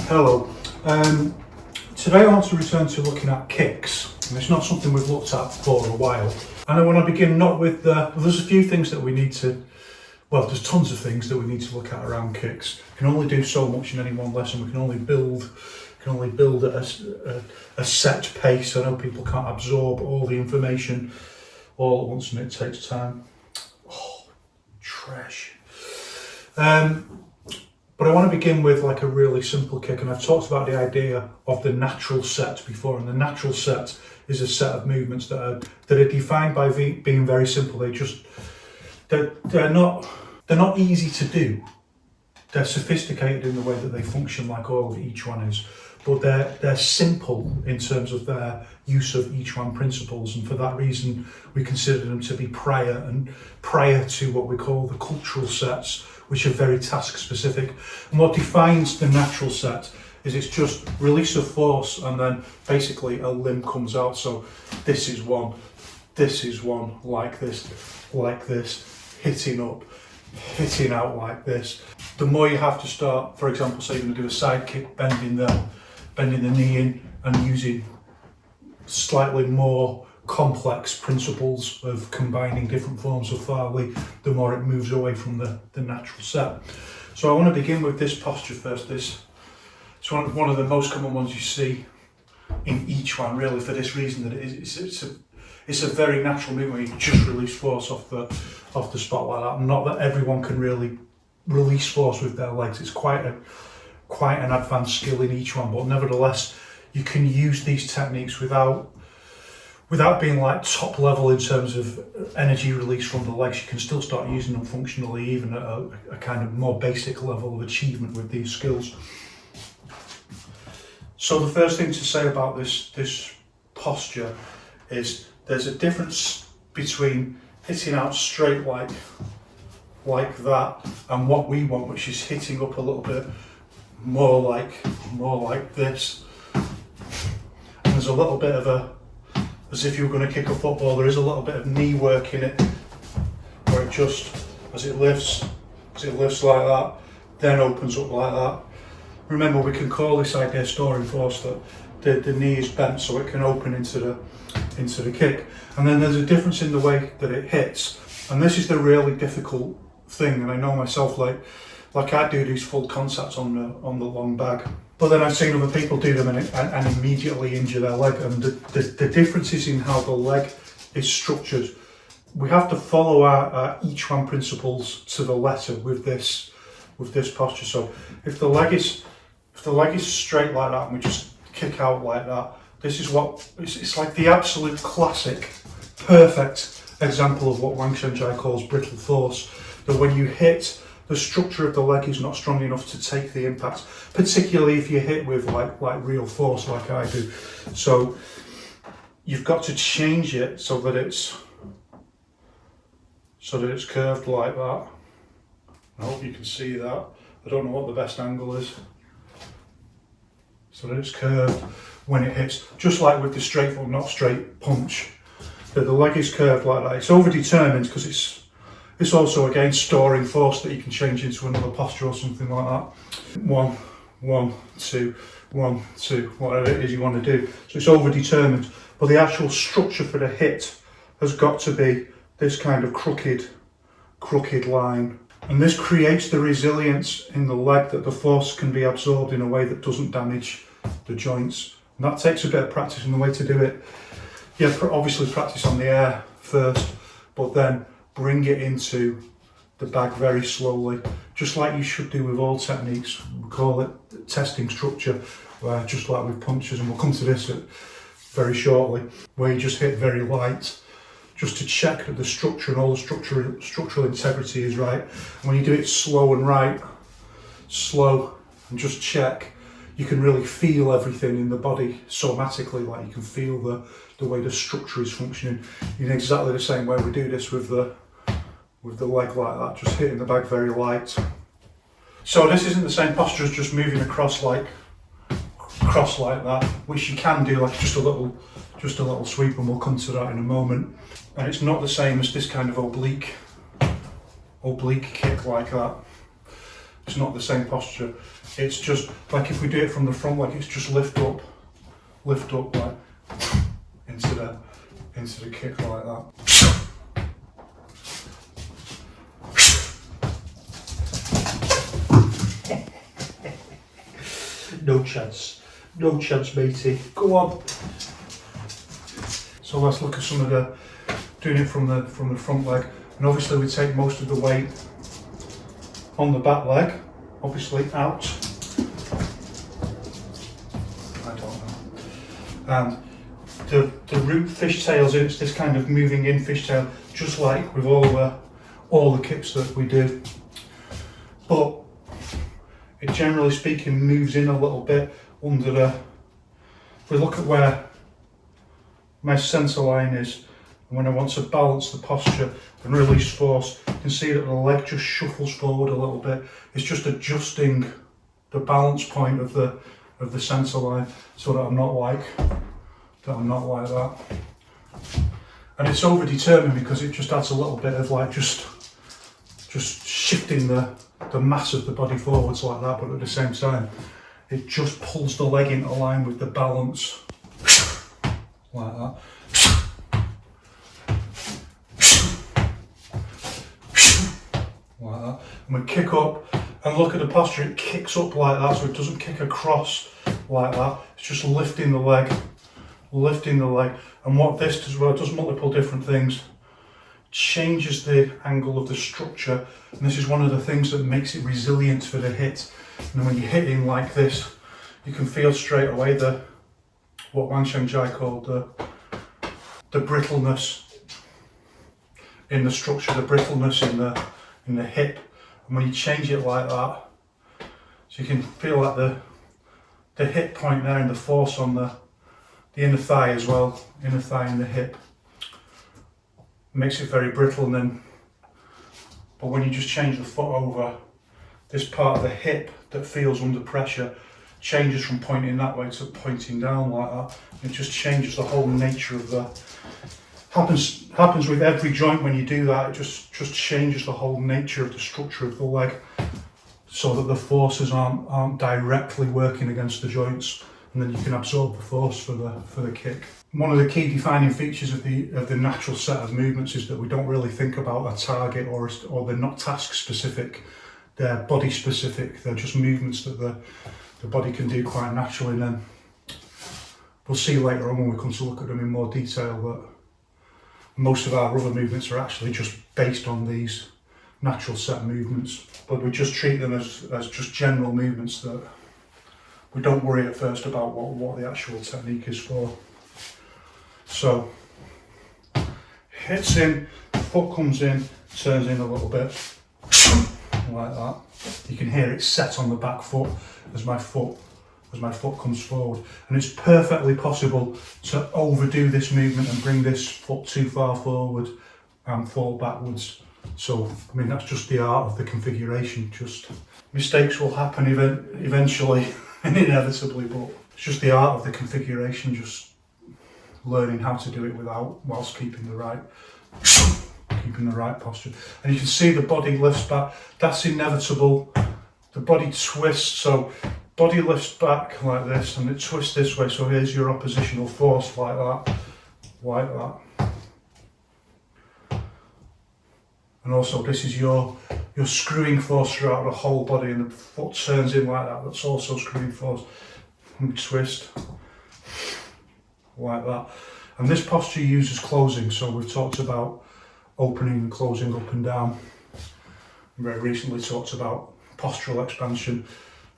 Hello. Today I want to return to looking at kicks, and it's not something we've looked at for a while. And I want to begin not with there's a few things that we need to, well, there's tons of things that we need to look at around kicks. We can only do so much in any one lesson. We can only build at a set pace. I know people can't absorb all the information all at once, and it takes time. Oh, trash. But I want to begin with like a really simple kick, and I've talked about the idea of the natural set before, and the natural set is a set of movements that are defined by being very simple. They're not easy to do. They're sophisticated in the way that they function, like all of Yiquan is, but they're simple in terms of their use of Yiquan principles, and for that reason we consider them to be prior to what we call the cultural sets, which are very task specific. And what defines the natural set is it's just release of force, and then basically a limb comes out. So this is one, like this, hitting up, hitting out like this. The more you have to start, for example, say you're going to do a side kick, bending the knee in and using slightly more complex principles of combining different forms of Farley, the more it moves away from the natural set. So I want to begin with this posture first. It's one of the most common ones you see in Yiquan, really, for this reason that it's a very natural movement where you just release force off the spot like that. Not that everyone can really release force with their legs. It's quite an advanced skill in Yiquan, but nevertheless you can use these techniques without being like top level in terms of energy release from the legs. You can still start using them functionally, even at a kind of more basic level of achievement with these skills. So the first thing to say about this posture is there's a difference between hitting out straight like that and what we want, which is hitting up a little bit more like this. And there's a little bit of as if you were going to kick a football, there is a little bit of knee work in it, where it just, as it lifts like that, then opens up like that. Remember, we can call this idea storing force, that the knee is bent so it can open into the kick. And then there's a difference in the way that it hits, and this is the really difficult thing. And I know myself, like I do these full contacts on the long bag, but then I've seen other people do them and immediately injure their leg. And the difference is in how the leg is structured. We have to follow our Yiquan principles to the letter with this posture. So if the leg is straight like that and we just kick out like that, this is it's like the absolute classic, perfect example of what Wang Shenjai calls brittle force. That when you hit, the structure of the leg is not strong enough to take the impact, particularly if you hit with like real force like I do. So you've got to change it so that it's curved like that. I hope you can see that. I don't know what the best angle is. So that it's curved when it hits, just like with the straight but not straight punch. That the leg is curved like that. It's overdetermined because it's also again storing force that you can change into another posture or something like that. 1, 1, 2, 1, 2, whatever it is you want to do. So it's overdetermined, but the actual structure for the hit has got to be this kind of crooked line. And this creates the resilience in the leg that the force can be absorbed in a way that doesn't damage the joints. And that takes a bit of practice, and the way to do it, obviously practice on the air first, but then bring it into the bag very slowly, just like you should do with all techniques. We call it testing structure, where just like with punches, and we'll come to this very shortly, where you just hit very light, just to check that the structure and all the structural integrity is right. And when you do it slow and just check, you can really feel everything in the body somatically, like you can feel the way the structure is functioning in exactly the same way we do this with the leg like that, just hitting the bag very light. So this isn't the same posture as just moving across like that, which you can do like just a little sweep, and we'll come to that in a moment. And it's not the same as this kind of oblique kick like that. It's not the same posture. It's just like if we do it from the front, like it's just lift up like into the kick like that. No chance, matey. Go on. So let's look at some of the doing it from the front leg, and obviously we take most of the weight on the back leg, obviously out. I don't know. And the root fishtails in, it's this kind of moving in fishtail, just like with all the kicks that we do. But it generally speaking moves in a little bit under the, if we look at where my centre line is, and when I want to balance the posture and release force, you can see that the leg just shuffles forward a little bit. It's just adjusting the balance point of the centre line so that I'm not like that. And it's over-determined because it just adds a little bit of like just shifting the mass of the body forwards like that, but at the same time it just pulls the leg into line with the balance like that. Like that. And we kick up and look at the posture, it kicks up like that, so it doesn't kick across like that. It's just lifting the leg. And what this does, well, it does multiple different things. Changes the angle of the structure, and this is one of the things that makes it resilient for the hit. And when you're hitting like this, you can feel straight away what Wang Shengjai called the brittleness in the structure, the brittleness in the hip. And when you change it like that, so you can feel like the hip point there and the force on the inner thigh as well, inner thigh and the hip. Makes it very brittle, and then, but when you just change the foot over, this part of the hip that feels under pressure changes from pointing that way to pointing down like that. It just changes the whole nature of the, happens with every joint when you do that. It just changes the whole nature of the structure of the leg so that the forces aren't directly working against the joints, and then you can absorb the force for the kick. One of the key defining features of the natural set of movements is that we don't really think about a target or they're not task specific, they're body specific. They're just movements that the body can do quite naturally. And then we'll see later on when we come to look at them in more detail that most of our other movements are actually just based on these natural set movements, but we just treat them as just general movements that we don't worry at first about what the actual technique is for. So, hits in, foot comes in, turns in a little bit, like that. You can hear it set on the back foot as my foot comes forward. And it's perfectly possible to overdo this movement and bring this foot too far forward and fall backwards. So, I mean, that's just the art of the configuration. Just mistakes will happen eventually and inevitably, but it's just the art of the configuration, just learning how to do it whilst keeping the right posture. And you can see the body lifts back. That's inevitable. The body twists, so body lifts back like this and it twists this way. So here's your oppositional force like that. And also this is your screwing force throughout the whole body, and the foot turns in like that. That's also screwing force. And twist like that. And this posture uses closing. So we've talked about opening and closing up and down. Very recently talked about postural expansion.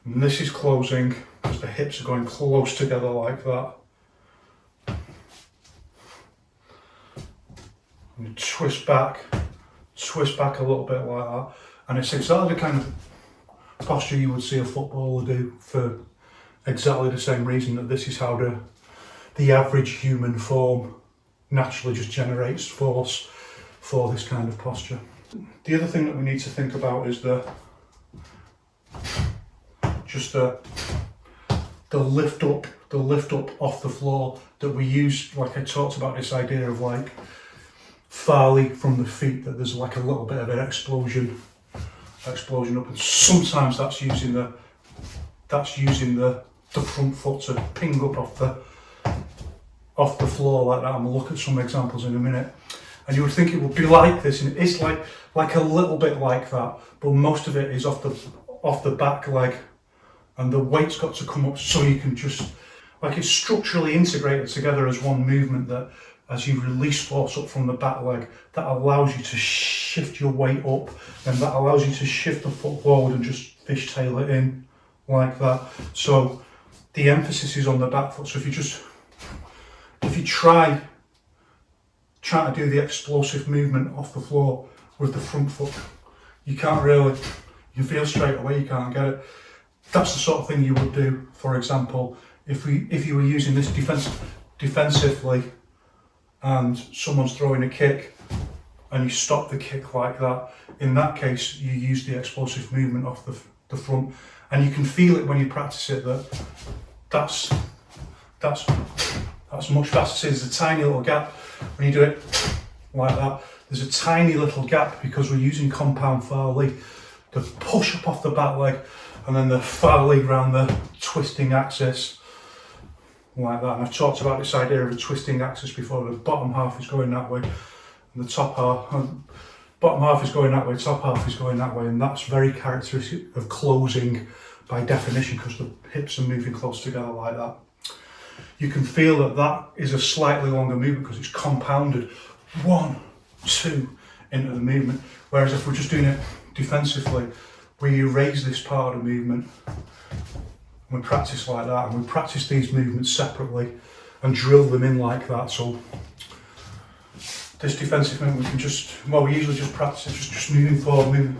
And this is closing because the hips are going close together like that. And you twist back a little bit like that. And it's exactly the kind of posture you would see a footballer do, for exactly the same reason that this is how the average human form naturally just generates force for this kind of posture. The other thing that we need to think about is the lift up off the floor that we use. Like I talked about, this idea of like Farley from the feet, that there's like a little bit of an explosion explosion up, and sometimes that's using the front foot to ping up off the floor like that, and we'll look at some examples in a minute. And you would think it would be like this, and it's like a little bit like that, but most of it is off the back leg, and the weight's got to come up so you can just, like, it's structurally integrated together as one movement, that as you release force up from the back leg, that allows you to shift your weight up, and that allows you to shift the foot forward and just fishtail it in like that. So the emphasis is on the back foot. So if you try to do the explosive movement off the floor with the front foot, you can't really, you feel straight away you can't get it. That's the sort of thing you would do, for example, if you were using this defensively and someone's throwing a kick and you stop the kick like that. In that case, you use the explosive movement off the front, and you can feel it when you practice it, that's much faster. There's a tiny little gap when you do it like that. There's a tiny little gap because we're using compound Farley, the push up off the back leg, and then the Farley around the twisting axis like that. And I've talked about this idea of a twisting axis before. The bottom half is going that way, and the top half, bottom half is going that way, top half is going that way, and that's very characteristic of closing by definition, because the hips are moving close together like that. You can feel that is a slightly longer movement because it's compounded 1, 2 into the movement, whereas if we're just doing it defensively, we erase this part of the movement. We practice like that, and we practice these movements separately and drill them in like that. So this defensive movement, we usually just practice it, just moving forward,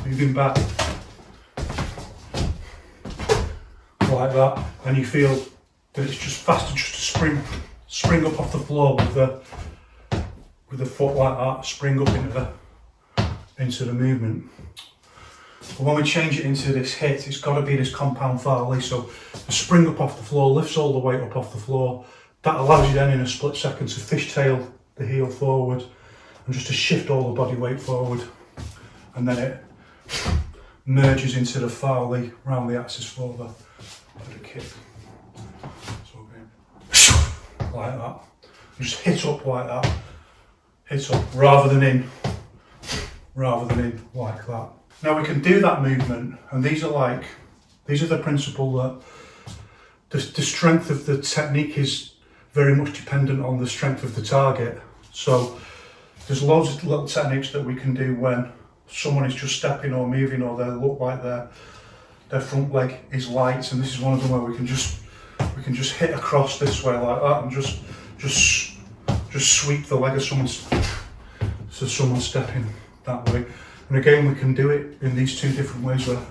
moving back like that, and you feel that it's just faster just to spring up off the floor with the foot like that, spring up into the movement. But when we change it into this hit, it's got to be this compound Farley. So the spring up off the floor lifts all the weight up off the floor. That allows you then in a split second to fishtail the heel forward and just to shift all the body weight forward, and then it merges into the Farley round the axis for the kick. So again, like that. Just hit up like that. Hit up rather than in like that. Now we can do that movement, and these are the principle that the strength of the technique is very much dependent on the strength of the target. So there's loads of little techniques that we can do when someone is just stepping or moving, or they look like their front leg is light, and this is one of them where we can just hit across this way like that, and just sweep the leg of someone's stepping that way. And again, we can do it in these two different ways, where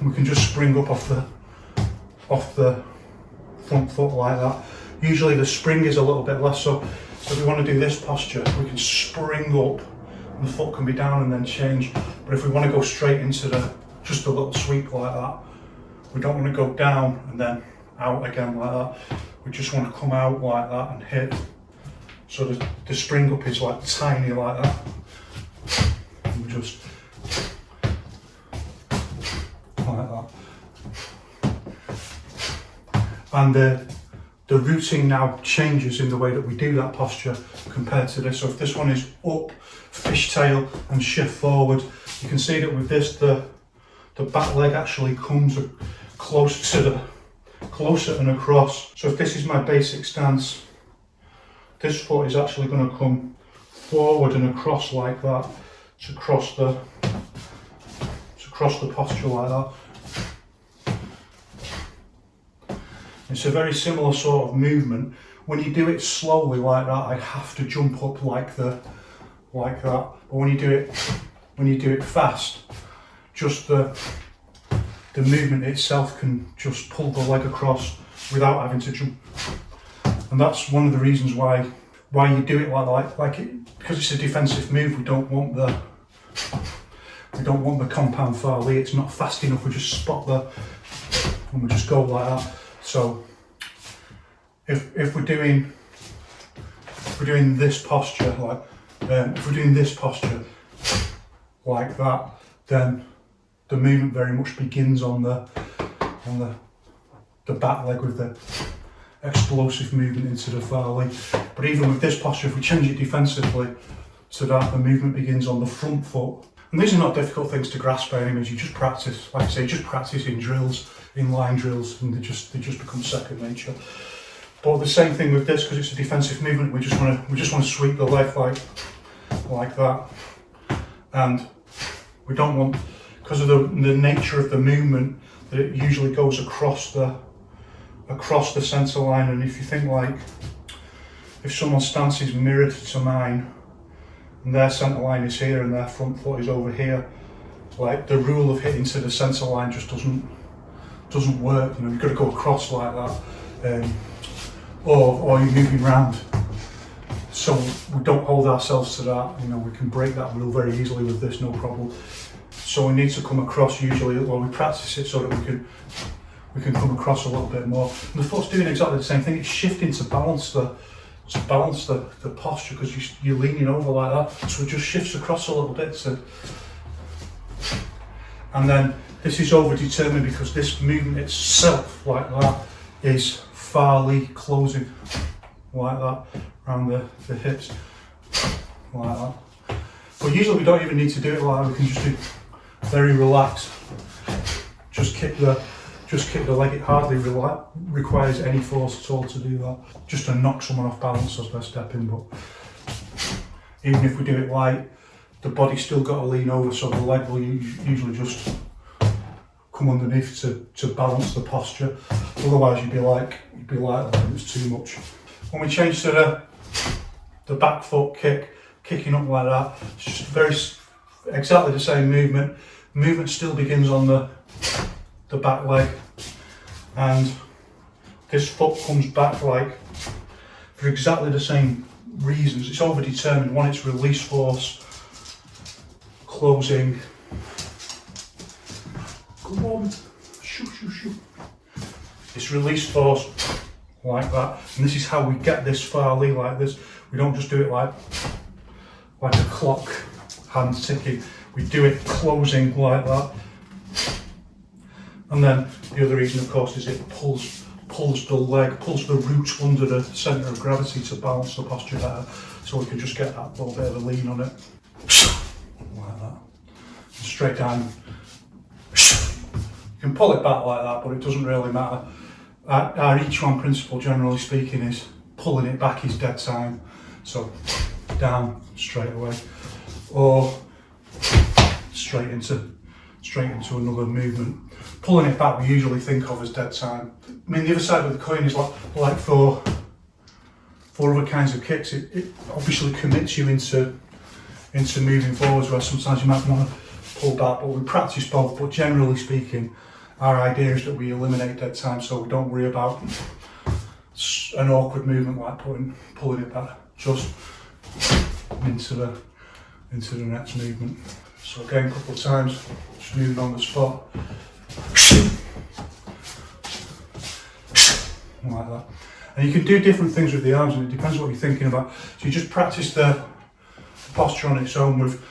we can just spring up off the front foot like that. Usually the spring is a little bit less, so if we want to do this posture, we can spring up and the foot can be down and then change. But if we want to go straight into just a little sweep like that, we don't want to go down and then out again like that. We just want to come out like that and hit. So the spring up is like tiny like that. And we just like that. And the routing now changes in the way that we do that posture compared to this. So if this one is up, fishtail and shift forward, you can see that with this the back leg actually comes closer and across. So if this is my basic stance, this foot is actually going to come forward and across like that to cross the posture like that. It's a very similar sort of movement. When you do it slowly like that, I have to jump up like that. But when you do it fast, just the movement itself can just pull the leg across without having to jump. And that's one of the reasons why you do it like it, because it's a defensive move. We don't want the compound Farley. It's not fast enough. We just spot and we just go like that. So if we're doing this posture, like If we're doing this posture like that, then the movement very much begins on the back leg with the explosive movement into the far leg. But even with this posture, if we change it defensively so that the movement begins on the front foot, and these are not difficult things to grasp by any means, you just practice, like I say, just practice in drills, in line drills, and they just become second nature. But the same thing with this, because it's a defensive movement, we just want to sweep the leg like that, and we don't want, because of the nature of the movement, that it usually goes across the centre line. And if you think like, if someone's stance is mirrored to mine, and their centre line is here and their front foot is over here, like the rule of hitting to the centre line just doesn't work. You know, you've got to go across like that, or you're moving round. So we don't hold ourselves to that. You know, we can break that rule very easily with this, no problem. So we need to come across usually, or we practice it so that we can come across a little bit more. And the foot's doing exactly the same thing. It's shifting to balance the posture, because you're leaning over like that. So it just shifts across a little bit. And then this is over-determined because this movement itself, like that, is farly closing like that around the hips, like that. But usually we don't even need to do it like that. We can just do very relaxed. Just kick the leg. It hardly requires any force at all to do that. Just to knock someone off balance as they're stepping. But even if we do it light, the body's still got to lean over, so the leg will usually just come underneath to balance the posture. Otherwise you'd be like that, it's too much. When we change to the back foot kicking up like that, it's just exactly the same movement. Movement still begins on the back leg, and this foot comes back like for exactly the same reasons. It's over-determined. One, it's release force, closing. Come on, shoot. It's release force like that, and this is how we get this farly like this. We don't just do it like a clock, hand ticking. We do it closing like that. And then the other reason, of course, is it pulls the leg, pulls the roots under the centre of gravity to balance the posture better, so we can just get that little bit of a lean on it. Like that. And straight down. You can pull it back like that, but it doesn't really matter. Our Yiquan principle, generally speaking, is pulling it back is dead time. So down straight away, or straight into another movement. Pulling it back we usually think of as dead time. I mean, the other side of the coin is like for other kinds of kicks, it obviously commits you into moving forwards, where sometimes you might want to pull back, but we practice both. But generally speaking, our idea is that we eliminate dead time, so we don't worry about an awkward movement like pulling it back, just into the next movement. So again, a couple of times, just moving on the spot. Like that. And you can do different things with the arms, and it depends what you're thinking about. So you just practice the posture on its own with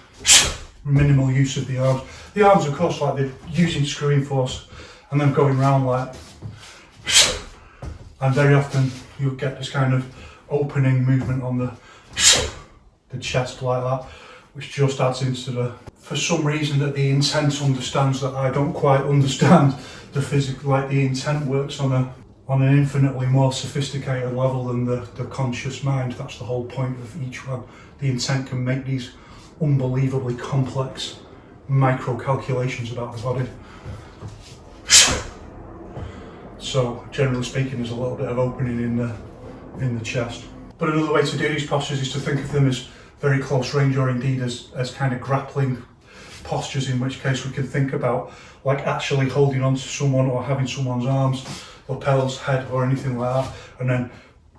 minimal use of the arms. The arms, of course, like they're using screwing force and then going round like, and very often you'll get this kind of opening movement on the chest like that, which just adds into for some reason that the intent understands that I don't quite understand the physical, like the intent works on an infinitely more sophisticated level than the conscious mind. That's the whole point of each one. The intent can make these unbelievably complex micro calculations about the body. So generally speaking, there's a little bit of opening in the chest. But another way to do these postures is to think of them as very close range, or indeed as kind of grappling postures, in which case we can think about like actually holding on to someone or having someone's arms, lapels, head or anything like that, and then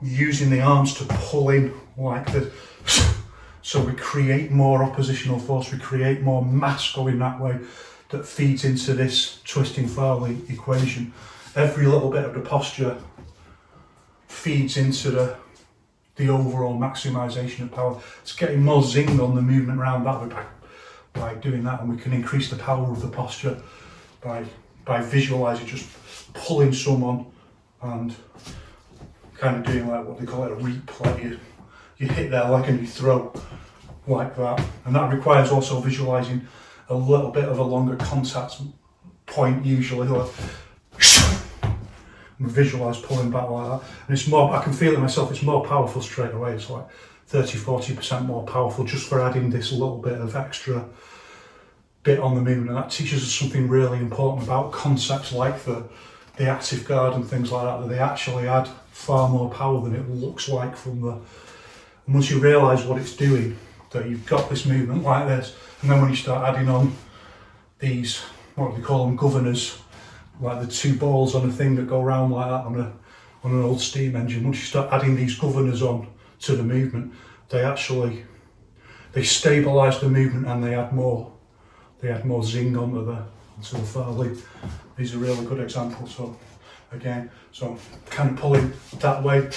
using the arms to pull in like this. So we create more oppositional force, we create more mass going that way that feeds into this twisting Farley equation. Every little bit of the posture feeds into the overall maximisation of power. It's getting more zing on the movement around that way by doing that, and we can increase the power of the posture by visualising, just pulling someone and kind of doing like what they call it a replay. You hit their leg and you throw like that, and that requires also visualising a little bit of a longer contact point usually, like and visualise pulling back like that, and it's more, I can feel it myself, it's more powerful straight away. It's like 30-40% more powerful just for adding this little bit of extra bit on the movement, and that teaches us something really important about concepts like the active guard and things like that they actually add far more power than it looks like from the, and once you realise what it's doing, that you've got this movement like this, and then when you start adding on these, what do they call them, governors, like the two balls on a thing that go around like that on an old steam engine, once you start adding these governors on to the movement, they stabilise the movement and they add more zing onto the far leg. These are really good examples. So again, so kind of pulling that way like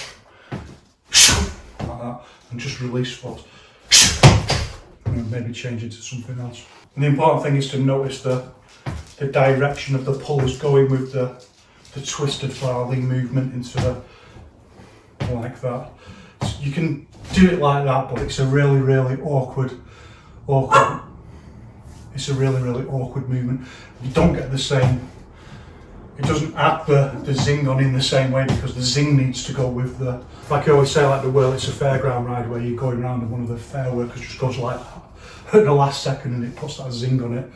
that, and just release force, and maybe change it to something else. And the important thing is to notice the direction of the pull is going with the twisted far leg movement into the, like that. So you can do it like that, but it's a really awkward. It's a really awkward movement. You don't get the same. It doesn't add the zing on in the same way, because the zing needs to go with the. Like I always say, like the World, it's a fairground ride where you're going around and one of the fair workers just goes like that at the last second and it puts that zing on it.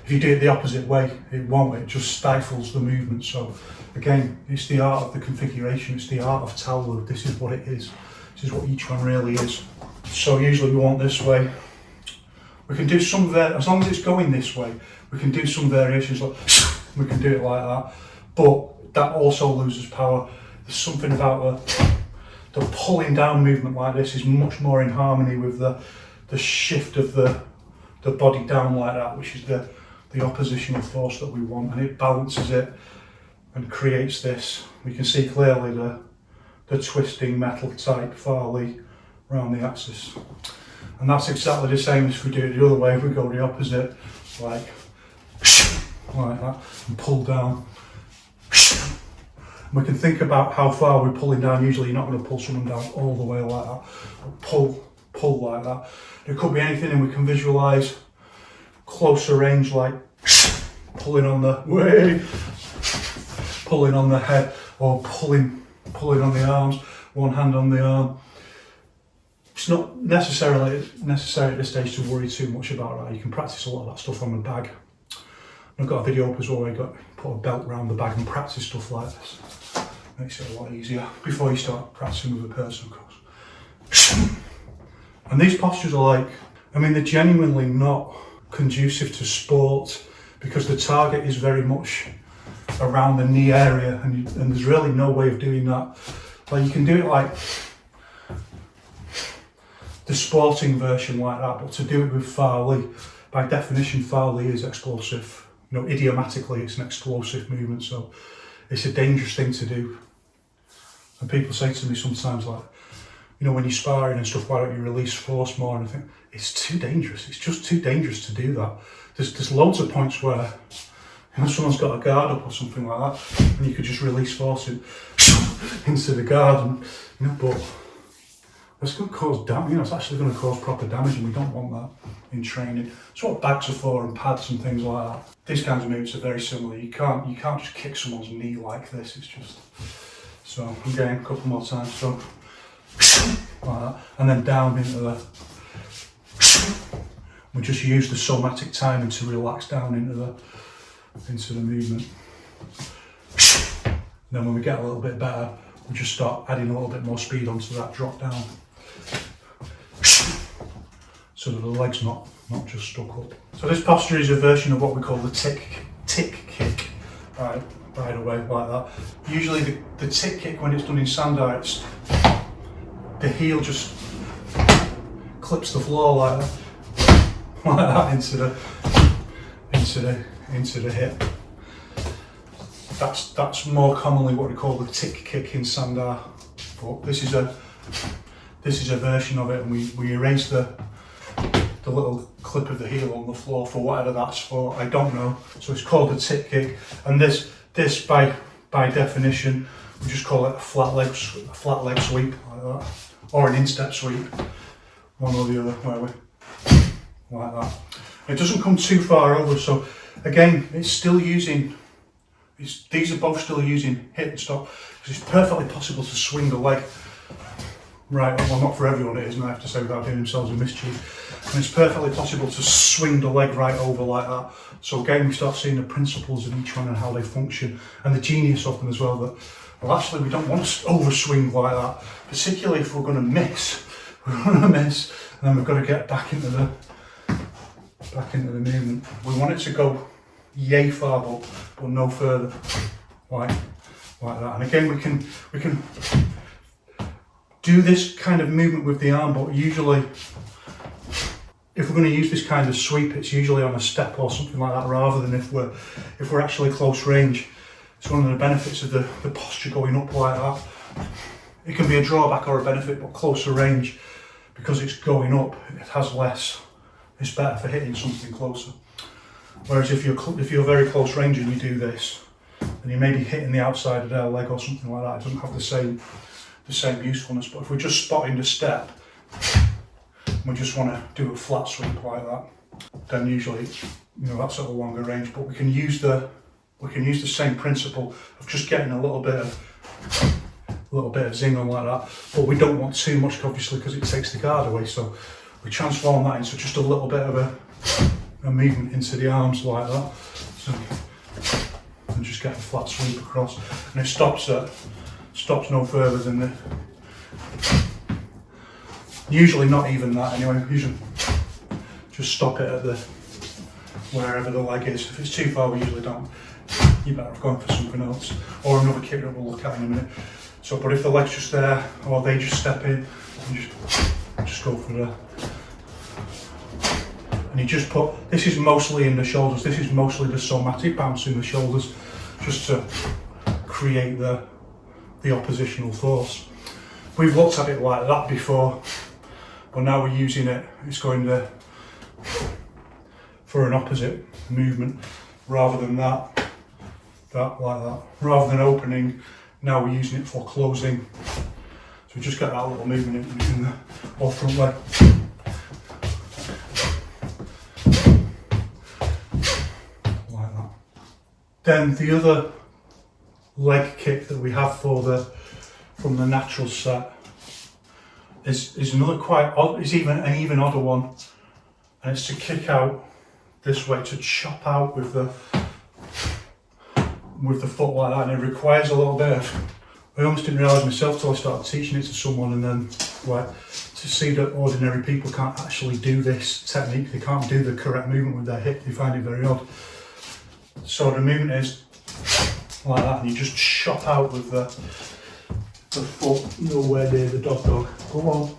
If you do it the opposite way, it won't. It just stifles the movement. So again, it's the art of the configuration. It's the art of Talwood. This is what it is. This is what each one really is. So usually we want this way. We can do some as long as it's going this way, we can do some variations, like we can do it like that, but that also loses power. There's something about the pulling down movement like this is much more in harmony with the shift of the body down like that, which is the oppositional force that we want, and it balances it and creates this. We can see clearly the twisting metal type farley around the axis. And that's exactly the same as if we do it the other way. If we go the opposite, like that, and pull down. And we can think about how far we're pulling down. Usually you're not going to pull someone down all the way like that, but pull like that. It could be anything, and we can visualise closer range, like pulling on the head, or pulling on the arms, one hand on the arm. It's not necessary at this stage to worry too much about that. You can practice a lot of that stuff on the bag. I've got a video up as well where you put a belt around the bag and practice stuff like this. Makes it a lot easier before you start practicing with a person, of course. And these postures are like, they're genuinely not conducive to sport, because the target is very much around the knee area, and there's really no way of doing that. Like, you can do it like the sporting version like that, but to do it with Farley, by definition Farley is explosive. Idiomatically it's an explosive movement, so it's a dangerous thing to do. And people say to me sometimes, like, when you're sparring and stuff, why don't you release force more? And I think it's too dangerous. It's just too dangerous to do that. There's loads of points where someone's got a guard up or something like that, and you could just release force into the guard, and but it's going to cause damage. It's actually going to cause proper damage, and we don't want that in training. It's what bags are for, and pads and things like that. These kinds of movements are very similar. You can't just kick someone's knee like this. It's just, so again, a couple more times. So like that, and then down into the. We just use the somatic timing to relax down into the movement. And then when we get a little bit better, we just start adding a little bit more speed onto that drop down, so that the leg's not just stuck up. So this posture is a version of what we call the tick kick, right away like that. Usually the tick kick, when it's done in Sandar, it's the heel just clips the floor like that into the hip. That's more commonly what we call the tick kick in Sandar. But this is this is a version of it, and we erase the little clip of the heel on the floor for whatever that's for. I don't know. So it's called a tip kick, and this by definition we just call it a flat leg sweep like that, or an instep sweep, one or the other, whatever, like that. It doesn't come too far over, so again, it's still using. These are both still using hip and stop, because it's perfectly possible to swing the leg right. Well, not for everyone it is, and I have to say without doing themselves a mischief. And it's perfectly possible to swing the leg right over like that. So again, we start seeing the principles of each one and how they function, and the genius of them as well. That well, actually, we don't want to overswing like that, particularly if we're going to miss. We're going to miss, and then we've got to get back into the movement. We want it to go yay far, but no further, like that. And again, we can do this kind of movement with the arm, but usually, if we're going to use this kind of sweep, it's usually on a step or something like that, rather than if we're actually close range. It's one of the benefits of the posture going up like that. It can be a drawback or a benefit, but closer range, because it's going up, it has less. It's better for hitting something closer. Whereas if you're very close range and you do this, then you may be hitting the outside of their leg or something like that. It doesn't have the same usefulness. But if we're just spotting the step, we just want to do a flat sweep like that, then usually, that's at a longer range. But we can use the same principle of just getting a little bit of zing on like that. But we don't want too much, obviously, because it takes the guard away. So we transform that into just a little bit of a movement into the arms like that. So, and just get a flat sweep across, and it stops no further than the. Usually not even that anyway. Usually just stop it at wherever the leg is. If it's too far, we usually don't. You better have gone for something else, or another kick that we'll look at in a minute. So, but if the leg's just there, or they just step in, and just go for the. And you just put. This is mostly in the shoulders. This is mostly the somatic bounce in the shoulders, just to create the oppositional force. We've looked at it like that before, but now we're using it. It's going for an opposite movement, rather than that like that. Rather than opening, now we're using it for closing. So we just get that little movement in the or front leg. Like that. Then the other leg kick that we have from the natural set is another quite odd, is an even odder one, and it's to kick out this way, to chop out with the foot like that, and it requires a little bit of. I almost didn't realise myself till I started teaching it to someone, and then to see that ordinary people can't actually do this technique. They can't do the correct movement with their hip. They find it very odd. So the movement is like that, and you just chop out with the foot nowhere near the dog. Go on.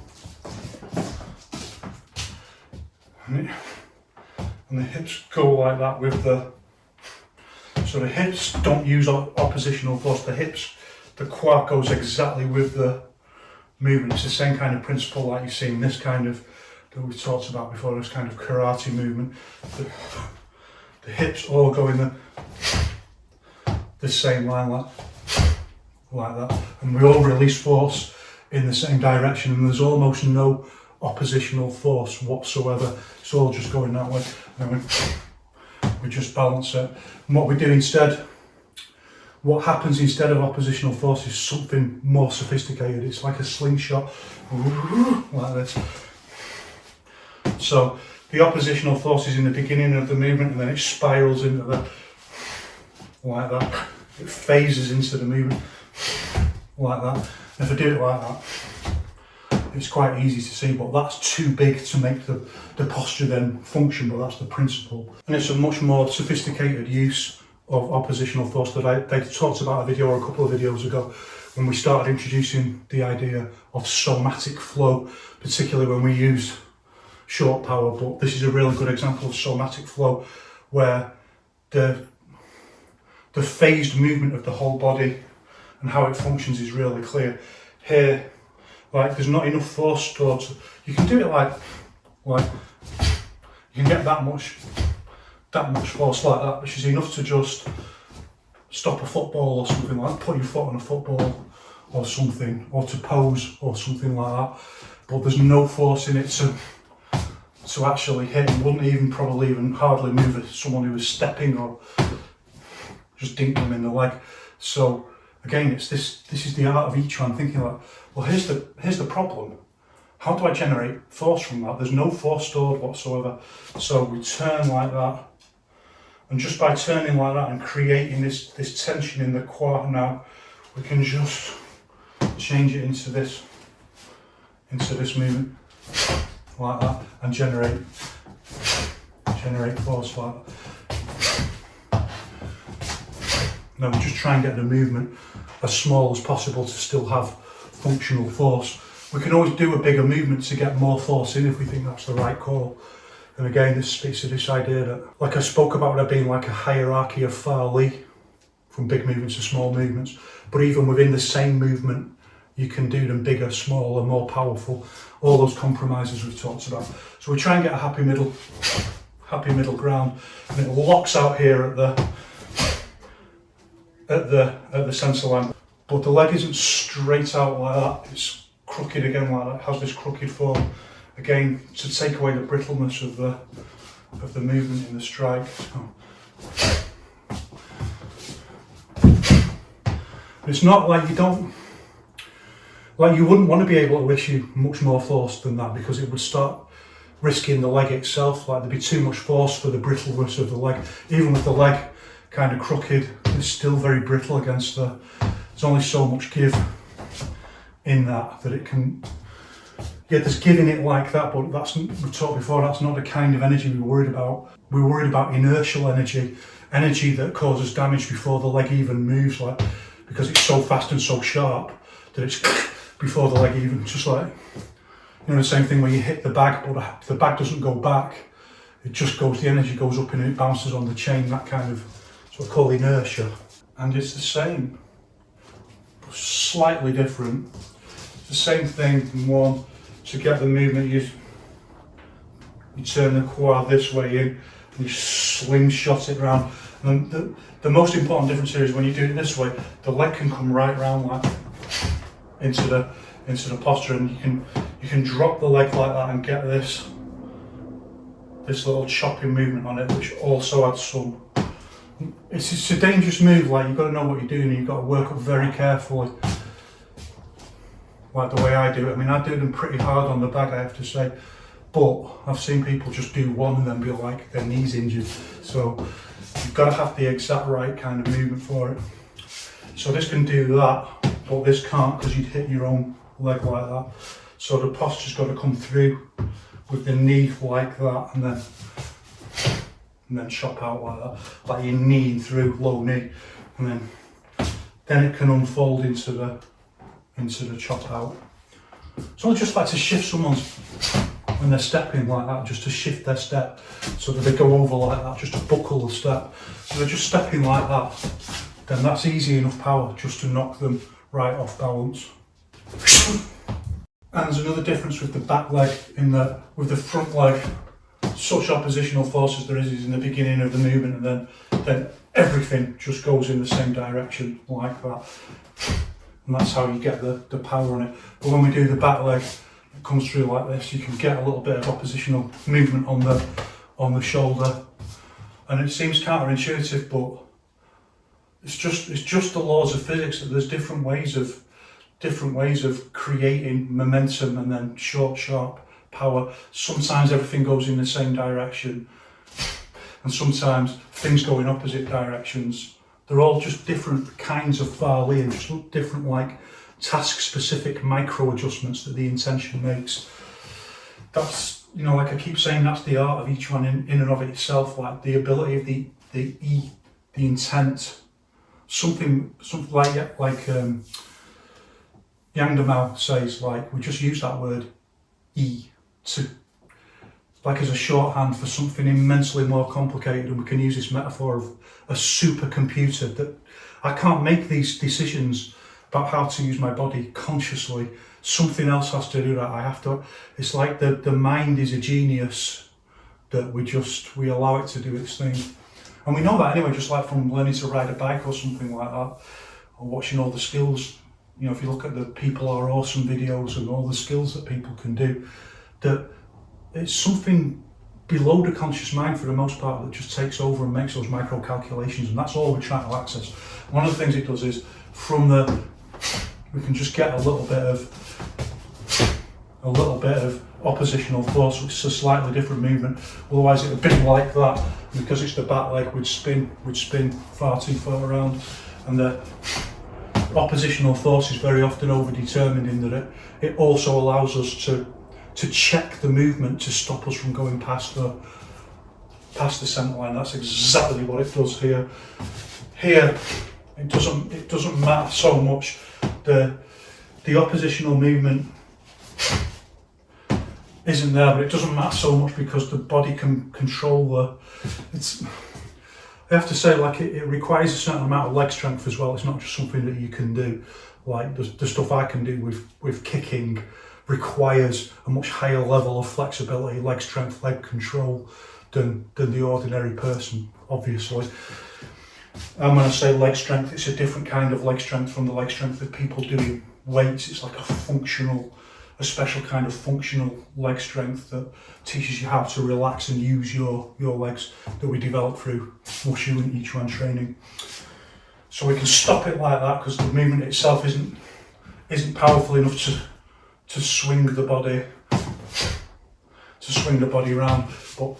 And the hips go like that with the. So the hips don't use oppositional force. The quad goes exactly with the movement. It's the same kind of principle like you see in this kind of that we've talked about before. This kind of karate movement. The hips all go in the same line like that, and we all release force in the same direction, and there's almost no oppositional force whatsoever. It's all just going that way, and we just balance it. And what we do instead, what happens instead of oppositional force is something more sophisticated. It's like a slingshot, like this. So the oppositional force is in the beginning of the movement, and then it spirals into like that. It phases into the movement like that. And if I do it like that, it's quite easy to see, but that's too big to make the posture then function, but that's the principle. And it's a much more sophisticated use of oppositional force that I talked about a couple of videos ago, when we started introducing the idea of somatic flow, particularly when we use short power. But this is a really good example of somatic flow, where the phased movement of the whole body and how it functions is really clear. Here, Like there's not enough force stored. You can do it like you can get that much force like that, which is enough to just stop a football or something, like put your foot on a football or something, or to pose or something like that. But there's no force in it to actually hit. You wouldn't even probably hardly move someone who was stepping or just dink them in the leg. So again, it's this is the art of Yiquan, thinking like, well, here's the problem. How do I generate force from that? There's no force stored whatsoever. So we turn like that, and just by turning like that and creating this tension in the quad now, we can just change it into this movement like that and generate force like that. Now we just try and get the movement as small as possible to still have functional force. We can always do a bigger movement to get more force in if we think that's the right call. And again, this speaks to this idea that, like I spoke about there being like a hierarchy of Fa Li, from big movements to small movements, but even within the same movement, you can do them bigger, smaller, more powerful, all those compromises we've talked about. So we try and get a happy middle ground, and it locks out here at the sensor line. But the leg isn't straight out like that, it's crooked again like that, it has this crooked form, again, to take away the brittleness of the movement in the strike. So, it's not like you wouldn't want to be able to issue much more force than that, because it would start risking the leg itself. Like there'd be too much force for the brittleness of the leg. Even with the leg kind of crooked, it's still very brittle against there's only so much give in that it can, there's giving it like that, but we've talked before, that's not the kind of energy we're worried about. We're worried about inertial energy that causes damage before the leg even moves, like, because it's so fast and so sharp that it's before the leg even, just like, the same thing where you hit the bag, but the bag doesn't go back, it just goes, the energy goes up and it bounces on the chain, that kind of, it's what we call inertia. And it's the same, slightly different. It's the same thing in one. To get the movement, you turn the quad this way in, and you slingshot it round. And the most important difference here is when you do it this way, the leg can come right round like into the posture, and you can drop the leg like that and get this little chopping movement on it, which also adds some. It's a dangerous move. Like, you've got to know what you're doing, and you've got to work up very carefully. Like the way I do it. I mean, I do them pretty hard on the bag, I have to say, but I've seen people just do one and then be like, their knee's injured. So you've got to have the exact right kind of movement for it. So this can do that, but this can't, because you'd hit your own leg like that. So the posture's got to come through with the knee like that, and then chop out like that, like you're kneeing through, low knee, and then it can unfold into the chop out. So I just like to shift someone's, when they're stepping like that, just to shift their step so that they go over like that, just to buckle the step. So they're just stepping like that, then that's easy enough power just to knock them right off balance. And there's another difference with the back leg in that with the front leg, such oppositional force as there is in the beginning of the movement, and then everything just goes in the same direction like that. And that's how you get the power on it. But when we do the back leg, it comes through like this, you can get a little bit of oppositional movement on the shoulder. And it seems counterintuitive, but it's just the laws of physics, that there's different ways of creating momentum and then short, sharp power. Sometimes everything goes in the same direction, and sometimes things go in opposite directions. They're all just different kinds of Fa Li, and just different, like, task-specific micro adjustments that the intention makes. That's, like I keep saying, that's the art of each one in and of itself. Like the ability of the intent, something like Yang Mao says, like, we just use that word E to, like, as a shorthand for something immensely more complicated, and we can use this metaphor of a supercomputer that I can't make these decisions about how to use my body consciously something else has to do that. I have to, it's like the mind is a genius that we allow it to do its thing. And we know that anyway, just like from learning to ride a bike or something like that, or watching all the skills. You know, if you look at the People Are Awesome videos and all the skills that people can do, that it's something below the conscious mind for the most part that just takes over and makes those micro calculations, and that's all we're trying to access. One of the things it does is we can just get a little bit of oppositional force, which is a slightly different movement. Otherwise it would be like that, because it's the back leg, we'd spin far too far around, and the oppositional force is very often overdetermined in that it also allows us to check the movement to stop us from going past the centre line. That's exactly what it does here. Here, it doesn't matter so much the oppositional movement isn't there, but it doesn't matter so much because the body can control I have to say, like, it requires a certain amount of leg strength as well. It's not just something that you can do. Like the stuff I can do with kicking requires a much higher level of flexibility, leg strength, leg control than the ordinary person, obviously. And when I say leg strength, it's a different kind of leg strength from the leg strength that people doing weights. It's like a special kind of functional leg strength that teaches you how to relax and use your legs, that we develop through Wushu and Yiquan training. So we can stop it like that because the movement itself isn't powerful enough to swing the body around. But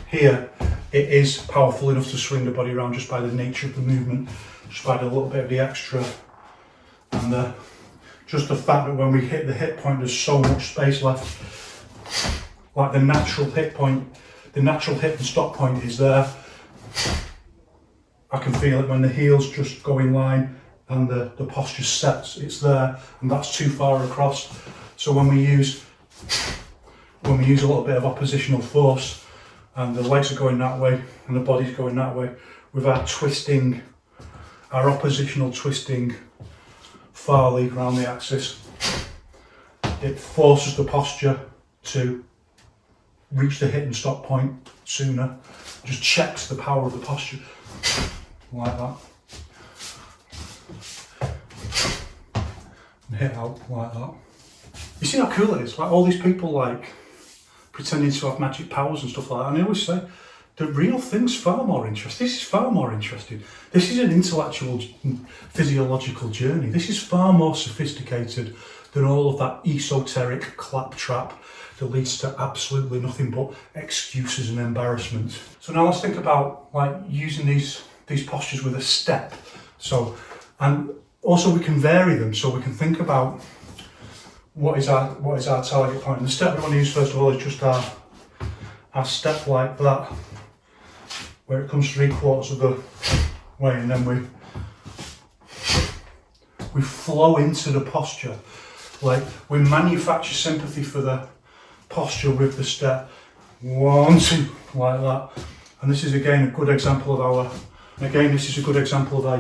here it is powerful enough to swing the body around just by the nature of the movement, just by the little bit of the extra, and just the fact that when we hit the hip point there's so much space left. Like the natural hip and stop point is there. I can feel it when the heels just go in line and the posture sets, it's there, and that's too far across. So when we use a little bit of oppositional force and the legs are going that way and the body's going that way, with our oppositional twisting farly around the axis, it forces the posture to reach the hit and stop point sooner, just checks the power of the posture, like that, and hit out like that. You see how cool it is? Like all these people like pretending to have magic powers and stuff like that, and I always say the real thing's far more interesting. This is far more interesting. This is an intellectual, physiological journey. This is far more sophisticated than all of that esoteric claptrap that leads to absolutely nothing but excuses and embarrassment. So now let's think about like using these postures with a step. So, and also we can vary them. So we can think about what is our target point. And the step we want to use first of all is just our step like that, where it comes 3/4 of the way, and then we flow into the posture. Like we manufacture sympathy for the posture with the step. 1, 2, like that. And this is again a good example of our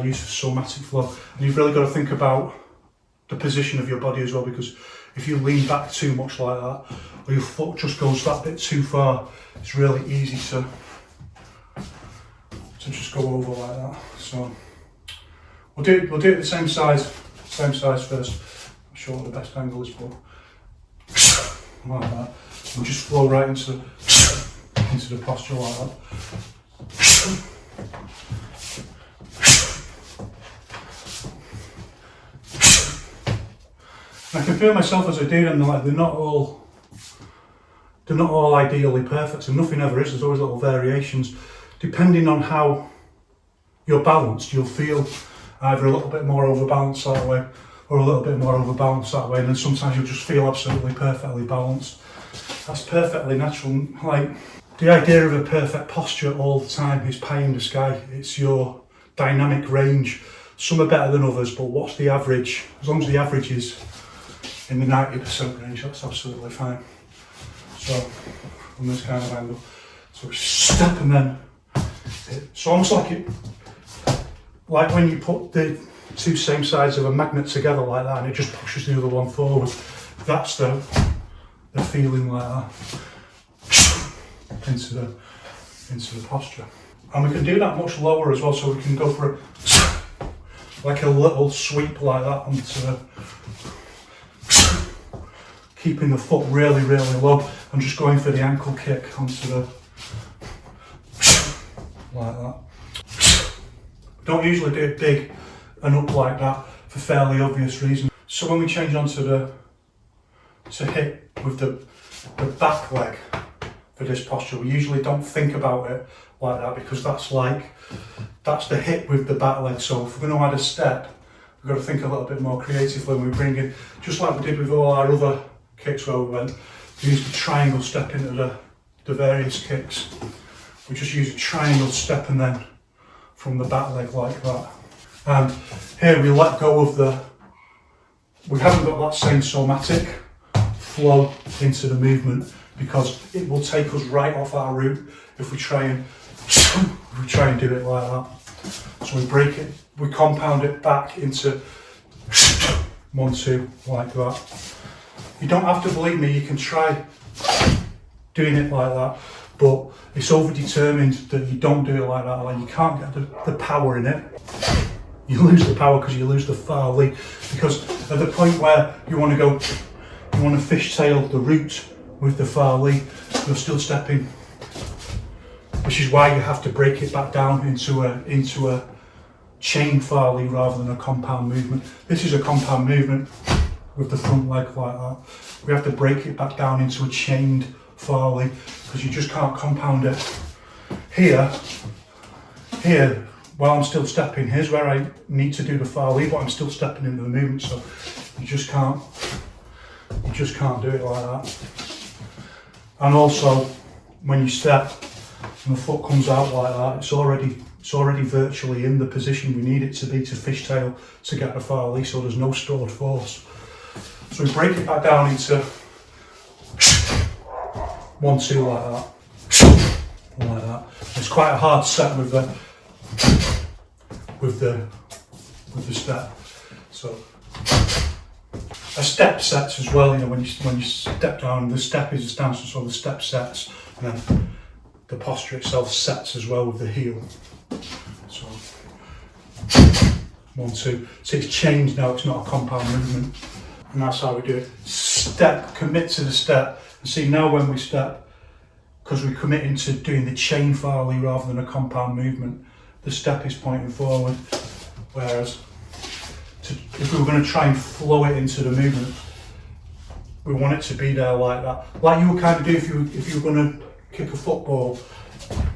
use of somatic flow. And you've really got to think about the position of your body as well, because if you lean back too much like that, or your foot just goes that bit too far, it's really easy to just go over like that. So we'll do it the same size first. I'm sure what the best angle is, but like that. We'll just flow right into the posture like that. I can feel myself as I do them. Like they're not all ideally perfect, and nothing ever is. There's always little variations. Depending on how you're balanced, you'll feel either a little bit more overbalanced that way or a little bit more overbalanced that way, and then sometimes you'll just feel absolutely perfectly balanced. That's perfectly natural. Like the idea of a perfect posture all the time is pie in the sky. It's your dynamic range. Some are better than others, but what's the average? As long as the average is in the 90% range, that's absolutely fine. So from this kind of angle, so step and then hit. So almost like when you put the two same sides of a magnet together like that, and it just pushes the other one forward. That's the feeling like that into the posture. And we can do that much lower as well, so we can go for like a little sweep like that onto the, keeping the foot really, really low. I'm just going for the ankle kick onto the, like that. Don't usually do it big and up like that for fairly obvious reasons. So when we change onto to hit with the back leg for this posture, we usually don't think about it like that, because that's the hit with the back leg. So if we're going to add a step, we've got to think a little bit more creatively when we bring in, just like we did with all our other kicks where we use the triangle step into the various kicks. We just use a triangle step and then from the back leg like that. And here we let go of we haven't got that same somatic flow into the movement, because it will take us right off our route if we try and do it like that. So we break it, we compound it back into 1, 2 like that. You don't have to believe me, you can try doing it like that, but it's over-determined that you don't do it like that. Like, you can't get the power in it. You lose the power because you lose the far lead, because at the point where you want to fishtail the root with the far lead, you're still stepping, which is why you have to break it back down into a chain far lead rather than a compound movement. This is a compound movement with the front leg like that. We have to break it back down into a chained far lead, because you just can't compound it. Here, while I'm still stepping, here's where I need to do the far lead, but I'm still stepping into the movement, so you just can't do it like that. And also, when you step and the foot comes out like that, it's already virtually in the position we need it to be to fishtail to get the far lead, so there's no stored force. So we break it back down into 1, 2 like that, like that. It's quite a hard set with the step. So a step sets as well. You know, when you step down, the step is a stance, so the step sets, and then the posture itself sets as well with the heel. So 1, 2. So it's changed now. It's not a compound movement. And that's how we do it. Step, commit to the step. And see, now when we step, because we're committing to doing the chain far lead rather than a compound movement, the step is pointing forward. Whereas if we were going to try and flow it into the movement, we want it to be there like that. Like you would kind of do if you were going to kick a football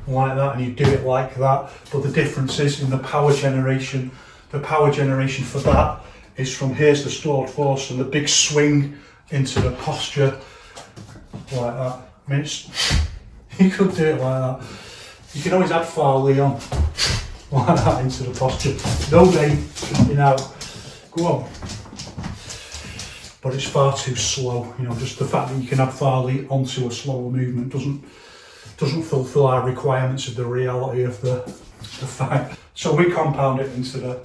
like that, and you do it like that. But the difference is in the power generation. The power generation for that is from here's the stored force and the big swing into the posture like that. I mean, you could do it like that. You can always add far lead on like that into the posture. No game, you know, go on. But it's far too slow, you know, just the fact that you can add far lead onto a slower movement doesn't fulfill our requirements of the reality of the fight. So we compound it into the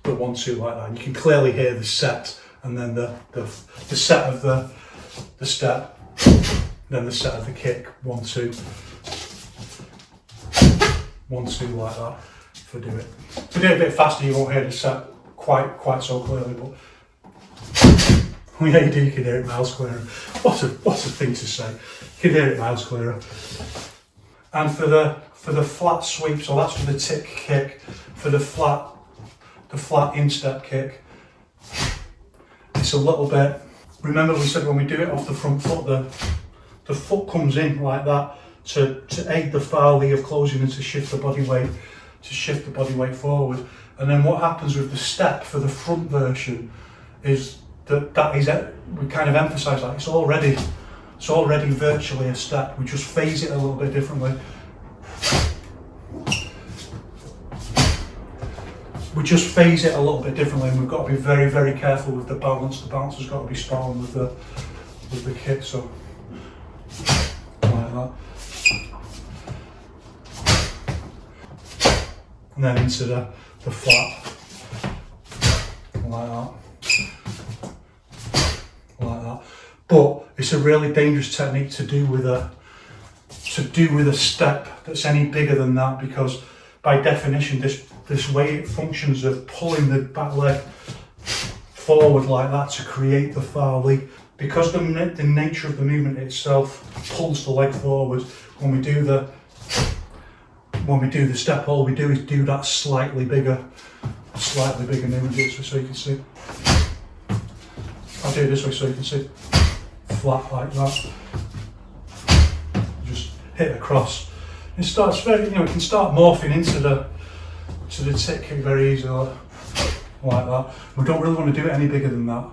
1, 2 like that. And you can clearly hear the set, and then the set of the step, then the set of the kick, 1, 2. 1, 2 like that. If I do it a bit faster, you won't hear the set quite so clearly, but yeah, you can hear it miles clearer. What a thing to say. You can hear it miles clearer. And for the flat sweep, so that's for the tick kick. For the flat instep kick, it's a little bit. Remember, we said when we do it off the front foot, the foot comes in like that to aid the far lead of closing and to shift the body weight forward. And then what happens with the step for the front version is that is it. We kind of emphasise that it's already virtually a step. We just phase it a little bit differently. We just phase it a little bit differently, and we've got to be very, very careful with the balance. The balance has got to be spot on with the kick. So like that, and then into the flat. like that. Like that. But it's a really dangerous technique to do with a step that's any bigger than that, because by definition this way it functions of pulling the back leg forward like that to create the far leap. Because the nature of the movement itself pulls the leg forward, when we do the step, all we do is do that slightly bigger movement. Do it so you can see. I'll do it this way so you can see. Flat like that. Just hit across. It starts very, it can start morphing into the tick kick very easily, like that. We don't really want to do it any bigger than that.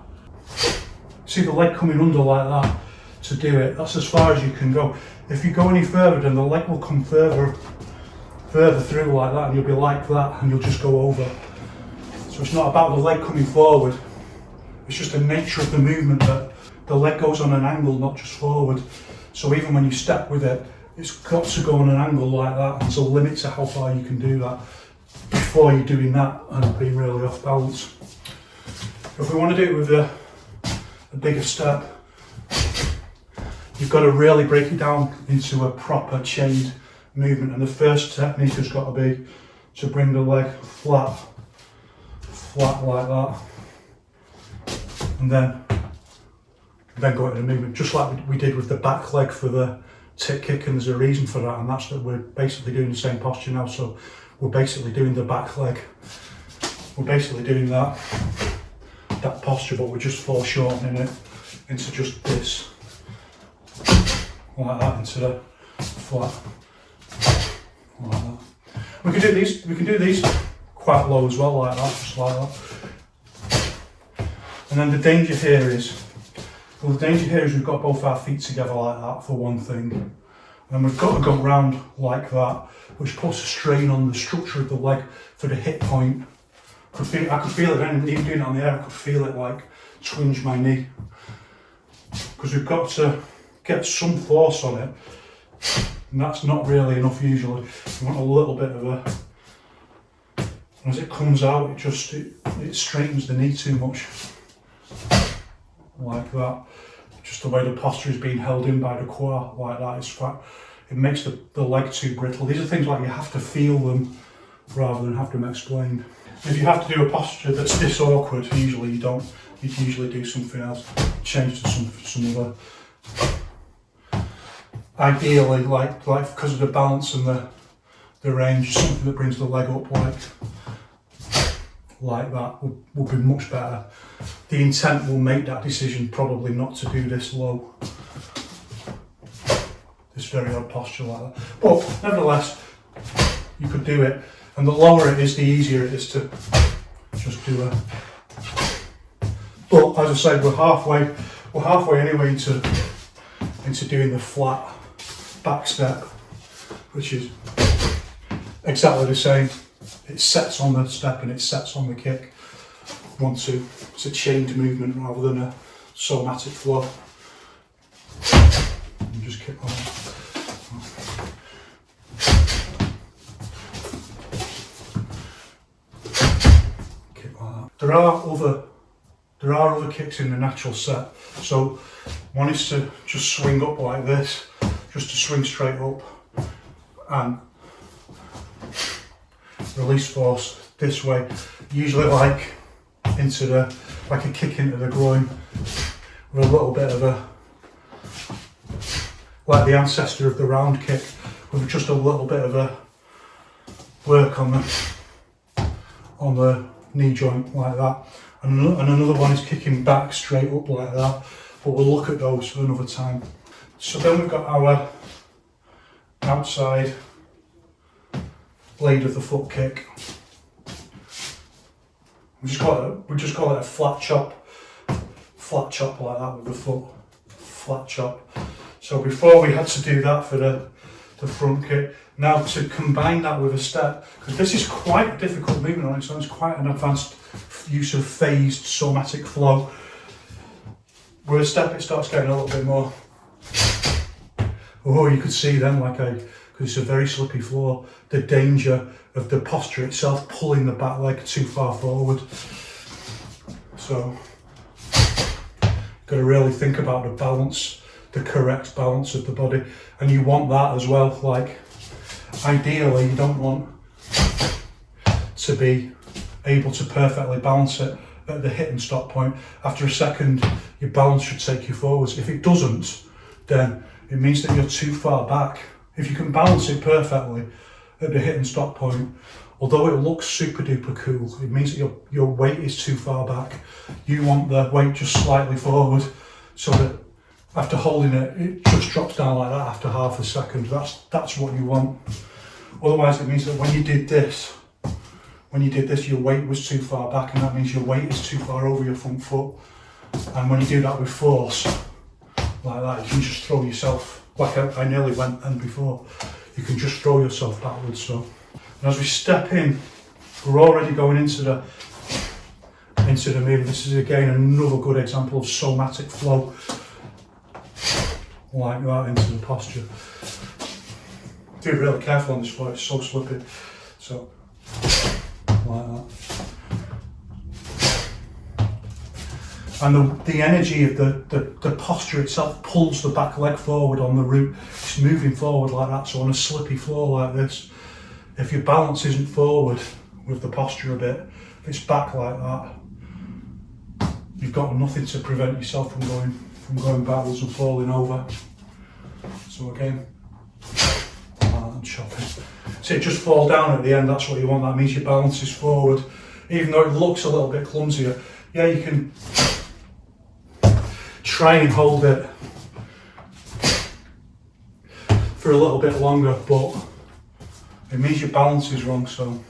See the leg coming under like that to do it. That's as far as you can go. If you go any further, then the leg will come further through like that, and you'll be like that, and you'll just go over. So it's not about the leg coming forward. It's just the nature of the movement that the leg goes on an angle, not just forward. So even when you step with it, it's got to go on an angle like that. There's a limit to how far you can do that before you're doing that and being really off balance. If we want to do it with a bigger step, you've got to really break it down into a proper chained movement. And the first technique has got to be to bring the leg flat like that, and then go into the movement, just like we did with the back leg for the tick kick. And there's a reason for that, and that's that we're basically doing the same posture now. So we're basically doing the back leg, we're basically doing that posture, but we're just foreshortening it into just this, like that, into the flat, like that. We can do these quite low as well, like that, just like that. And then the danger here is we've got both our feet together like that for one thing, and we've got to go round like that, which puts a strain on the structure of the leg for the hip point. I could feel it then, even doing it on the air, I could feel it like twinge my knee, because we've got to get some force on it, and that's not really enough usually. You want a little bit of a, and as it comes out, it straightens the knee too much, like that. Just the way the posture is being held in by the core, like that, is fat. It makes the leg too brittle. These are things like you have to feel them rather than have them explained. If you have to do a posture that's this awkward, usually you don't. You'd usually do something else, change to some other. Ideally, like because of the balance and the range, something that brings the leg up like that would be much better. The intent will make that decision probably not to do this low, this very odd posture like that. But nevertheless, you could do it, and the lower it is, the easier it is to just do it. But as I said, we're halfway anyway into doing the flat back step, which is exactly the same. It sets on the step and it sets on the kick. It's a chained movement rather than a somatic flow. And just kick on. Kick like that. There are other kicks in the natural set. So one is to just swing up like this, just to swing straight up and release force this way, usually like a kick into the groin with a little bit of like the ancestor of the round kick, with just a little bit of a work on the knee joint like that. And another one is kicking back straight up like that, but we'll look at those for another time. So then we've got our outside blade of the foot kick. We just call it a flat chop like that with the foot, flat chop. So before we had to do that for the front kick. Now to combine that with a step, because this is quite a difficult movement on its own, it's quite an advanced use of phased somatic flow. With a step it starts getting a little bit more, oh, you could see then, because it's a very slippy floor, the danger of the posture itself pulling the back leg too far forward. So, got to really think about the balance, the correct balance of the body, and you want that as well. Like, ideally, you don't want to be able to perfectly balance it at the hit and stop point. After a second, your balance should take you forwards. If it doesn't, then it means that you're too far back. If you can balance it perfectly at the hit and stop point, although it looks super duper cool, it means that your weight is too far back. You want the weight just slightly forward, so that after holding it, it just drops down like that after half a second. That's what you want. Otherwise, it means that when you did this, your weight was too far back, and that means your weight is too far over your front foot. And when you do that with force, like that, you can just throw yourself, like I nearly went in before, you can just throw yourself backwards. So, and as we step in, we're already going into the movement. This is again another good example of somatic flow, like that, into the posture. Be really careful on this floor, it's so slippy. So, like that. And the energy of the posture itself pulls the back leg forward on the root. It's moving forward like that. So on a slippy floor like this, if your balance isn't forward with the posture a bit, if it's back like that, you've got nothing to prevent yourself from going backwards and falling over. So again, and chopping. So just fall down at the end, that's what you want. That means your balance is forward. Even though it looks a little bit clumsier, yeah, you can try and hold it for a little bit longer, but it means your balance is wrong, so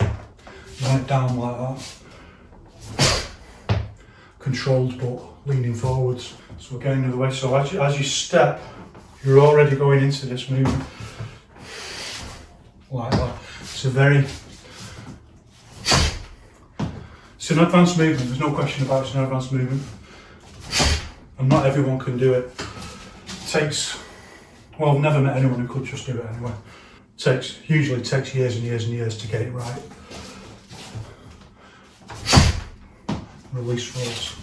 you want it down like that. Controlled but leaning forwards. So again, another way. So as you step, you're already going into this movement like that. It's an advanced movement, there's no question about it, it's an advanced movement. And not everyone can do it. It takes, well, I've never met anyone who could just do it anyway. Usually takes years and years and years to get it right. Release force.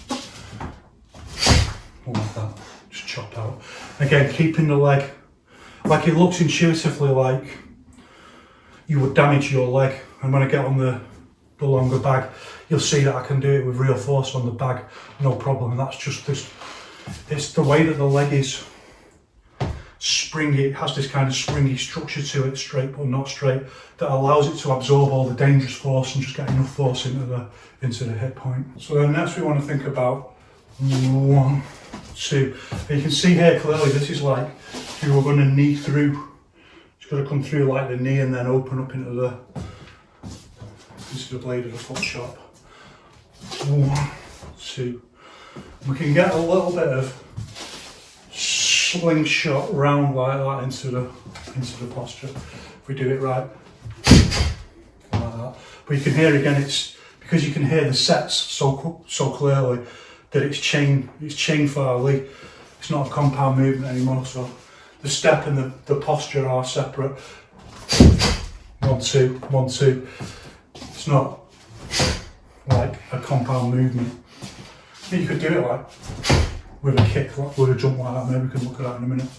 Like that, just chop out. Again, keeping the leg, like it looks intuitively like you would damage your leg. And when I get on the longer bag, you'll see that I can do it with real force on the bag, no problem. And that's just this, it's the way that the leg is springy, it has this kind of springy structure to it, straight but not straight, that allows it to absorb all the dangerous force and just get enough force into the hip point. So then next we want to think about 1, 2. And you can see here clearly this is like if you were going to knee through. It's got to come through like the knee and then open up into the blade of the foot chop. 1, 2. We can get a little bit of slingshot round like that into the posture if we do it right, like that. But you can hear again, it's because you can hear the sets so clearly that it's chain file. It's not a compound movement anymore. So the step and the posture are separate. 1, 2, 1, 2. It's not like a compound movement. You could do it like with a kick, with a jump like that. Maybe we can look at that in a minute.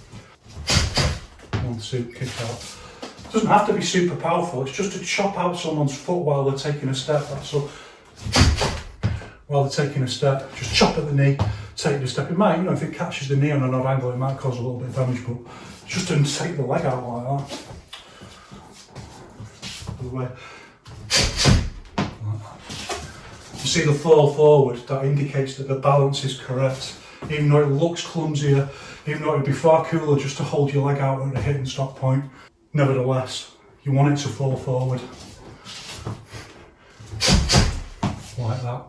1, 2, kick out. It doesn't have to be super powerful. It's just to chop out someone's foot while they're taking a step. That's all. While they're taking a step, just chop at the knee, take the step. It might, if it catches the knee on an odd angle, it might cause a little bit of damage, but just to take the leg out like that. Other way. You see the fall forward, that indicates that the balance is correct. Even though it looks clumsier, even though it would be far cooler just to hold your leg out at a hit and stop point, nevertheless, you want it to fall forward. Like that.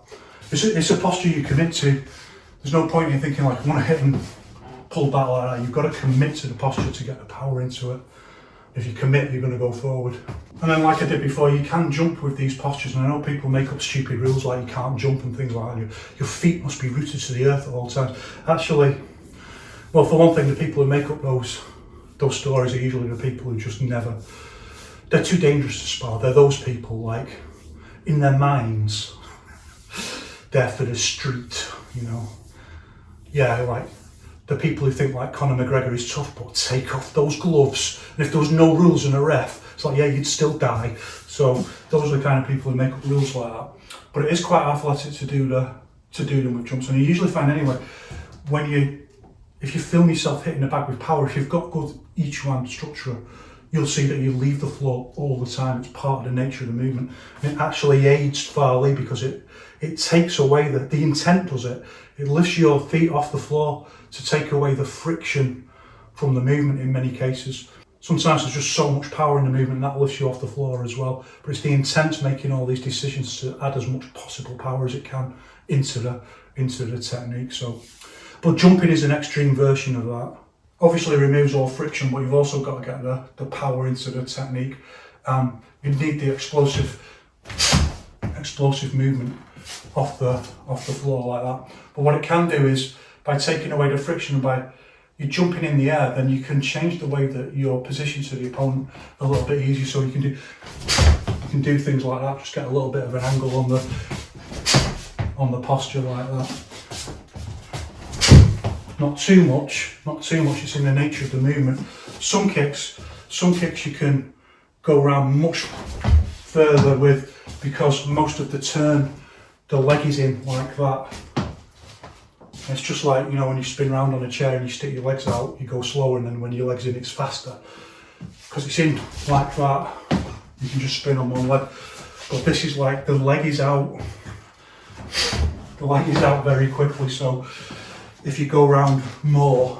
It's a posture you commit to. There's no point in thinking like, I want to hit and pull back like that. You've got to commit to the posture to get the power into it. If you commit, you're going to go forward. And then like I did before, you can jump with these postures. And I know people make up stupid rules like you can't jump and things like that. Your feet must be rooted to the earth at all times. Actually, well, for one thing, the people who make up those stories are usually the people who just never, they're too dangerous to spar. They're those people like, in their minds, they're for the street, you know. Yeah, like the people who think like Conor McGregor is tough, but take off those gloves. And if there was no rules and a ref, it's like, yeah, you'd still die. So those are the kind of people who make up rules like that. But it is quite athletic to do them with jumps. And you usually find anyway, if you film yourself hitting the bag with power, if you've got good Yiquan structure, you'll see that you leave the floor all the time. It's part of the nature of the movement. And it actually aids Fa because it takes away the intent does it. It lifts your feet off the floor to take away the friction from the movement in many cases. Sometimes there's just so much power in the movement that lifts you off the floor as well. But it's the intent making all these decisions to add as much possible power as it can into the technique. So, but jumping is an extreme version of that. Obviously it removes all friction, but you've also got to get the power into the technique. You need the explosive movement off the floor like that. But what it can do is, by taking away the friction and by you jumping in the air, then you can change the way that you're positioned to the opponent a little bit easier. So you can do things like that, just get a little bit of an angle on the posture like that. Not too much, it's in the nature of the movement. Some kicks you can go around much further with, because most of the turn, the leg is in like that. It's just like, you know, when you spin around on a chair and you stick your legs out, you go slower, and then when your leg's in, it's faster. Because it's in like that, you can just spin on one leg. But this is like, the leg is out very quickly, so if you go around more,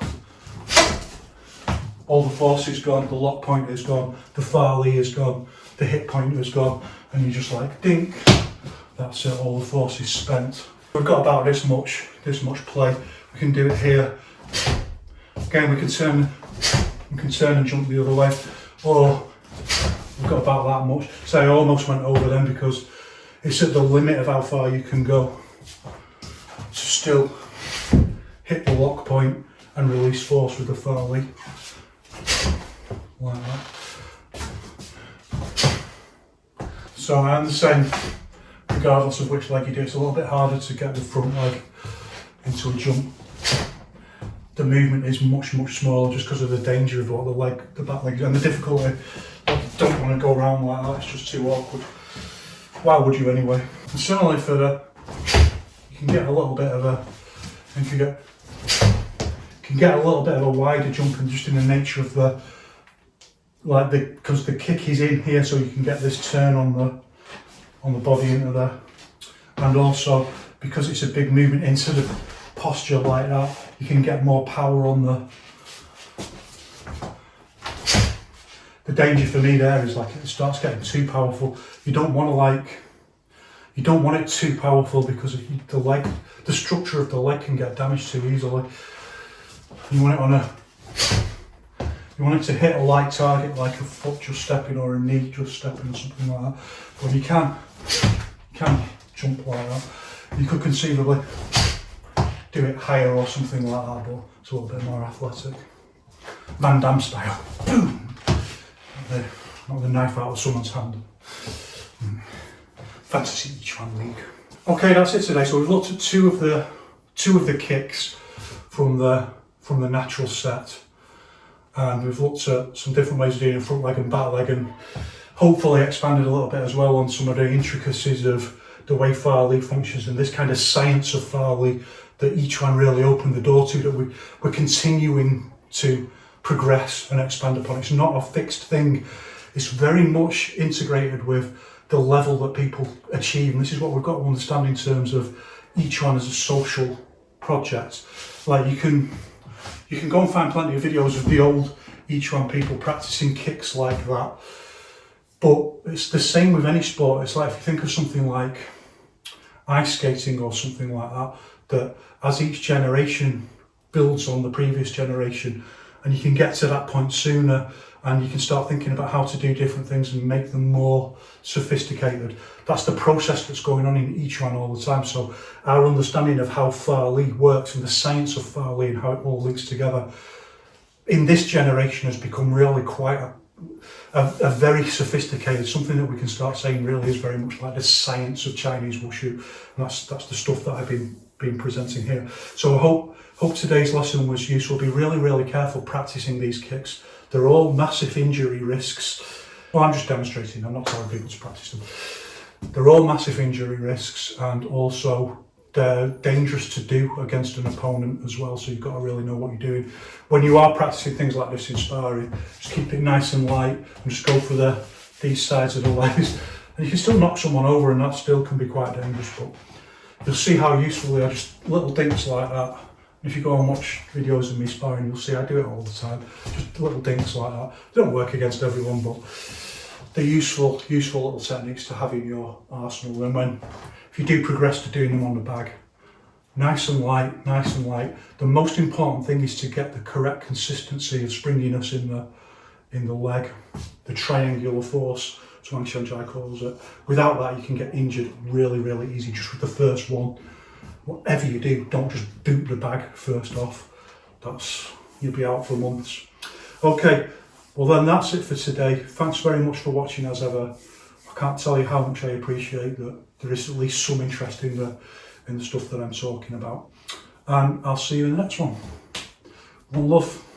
all the force is gone, the lock point is gone, the Fa is gone, the hip point is gone, and you just like dink, that's it, all the force is spent. We've got about this much play. We can do it here. Again, we can turn and jump the other way, or we've got about that much. So I almost went over them because it's at the limit of how far you can go to still hit the lock point and release force with the Fa, like that. So I understand, regardless of which leg you do, it's a little bit harder to get the front leg into a jump. The movement is much smaller just because of the danger of what the back leg is, and the difficulty. I don't want to go around like that, it's just too awkward. Why would you anyway? And similarly for you can get a little bit of a wider jump, and just in the nature of because the kick is in here, so you can get this turn on the body into there, and also because it's a big movement into the posture like that, you can get more power on the danger for me there is like it starts getting too powerful. You don't want it too powerful, because the structure of the leg can get damaged too easily. You want it to hit a light target, like a foot just stepping or a knee just stepping or something like that. But you can jump like that. You could conceivably do it higher or something like that, but it's a little bit more athletic. Van Damme style. Boom! Not the knife out of someone's hand. Fantasy Yiquan League. Okay, that's it today. So we've looked at two of the kicks from the natural set, and we've looked at some different ways of doing front leg and back leg, and hopefully expanded a little bit as well on some of the intricacies of the way Fa functions and this kind of science of Fa that Yiquan really opened the door to, that we're continuing to progress and expand upon. It's not a fixed thing. It's very much integrated with the level that people achieve, and this is what we've got to understand in terms of Yiquan as a social project. Like you can go and find plenty of videos of the old Yiquan people practicing kicks like that, but it's the same with any sport. It's like if you think of something like ice skating or something like that, that as each generation builds on the previous generation, and you can get to that point sooner, and you can start thinking about how to do different things and make them more sophisticated. That's the process that's going on in Yiquan all the time. So our understanding of how Fa works and the science of Fa and how it all links together in this generation has become really quite a very sophisticated, something that we can start saying really is very much like the science of Chinese wushu. And that's the stuff that I've been presenting here. So I hope today's lesson was useful. Be really, really careful practicing these kicks. They're all massive injury risks. Well, I'm just demonstrating, I'm not telling people to practice them. They're all massive injury risks, and also they're dangerous to do against an opponent as well, so you've got to really know what you're doing. When you are practicing things like this in sparring, just keep it nice and light and just go for these sides of the legs. And you can still knock someone over, and that still can be quite dangerous, but you'll see how useful they are, just little dinks like that. If you go and watch videos of me sparring, you'll see I do it all the time. Just little dinks like that. They don't work against everyone, but they're useful little techniques to have in your arsenal. And if you do progress to doing them on the bag, nice and light, nice and light. The most important thing is to get the correct consistency of springiness in the leg, the triangular force, as Wang Xianjai calls it. Without that, you can get injured really, really easy just with the first one. Whatever you do, don't just boot the bag first off. You'll be out for months. Okay, well then that's it for today. Thanks very much for watching as ever. I can't tell you how much I appreciate that there is at least some interest in the stuff that I'm talking about. And I'll see you in the next one. One love.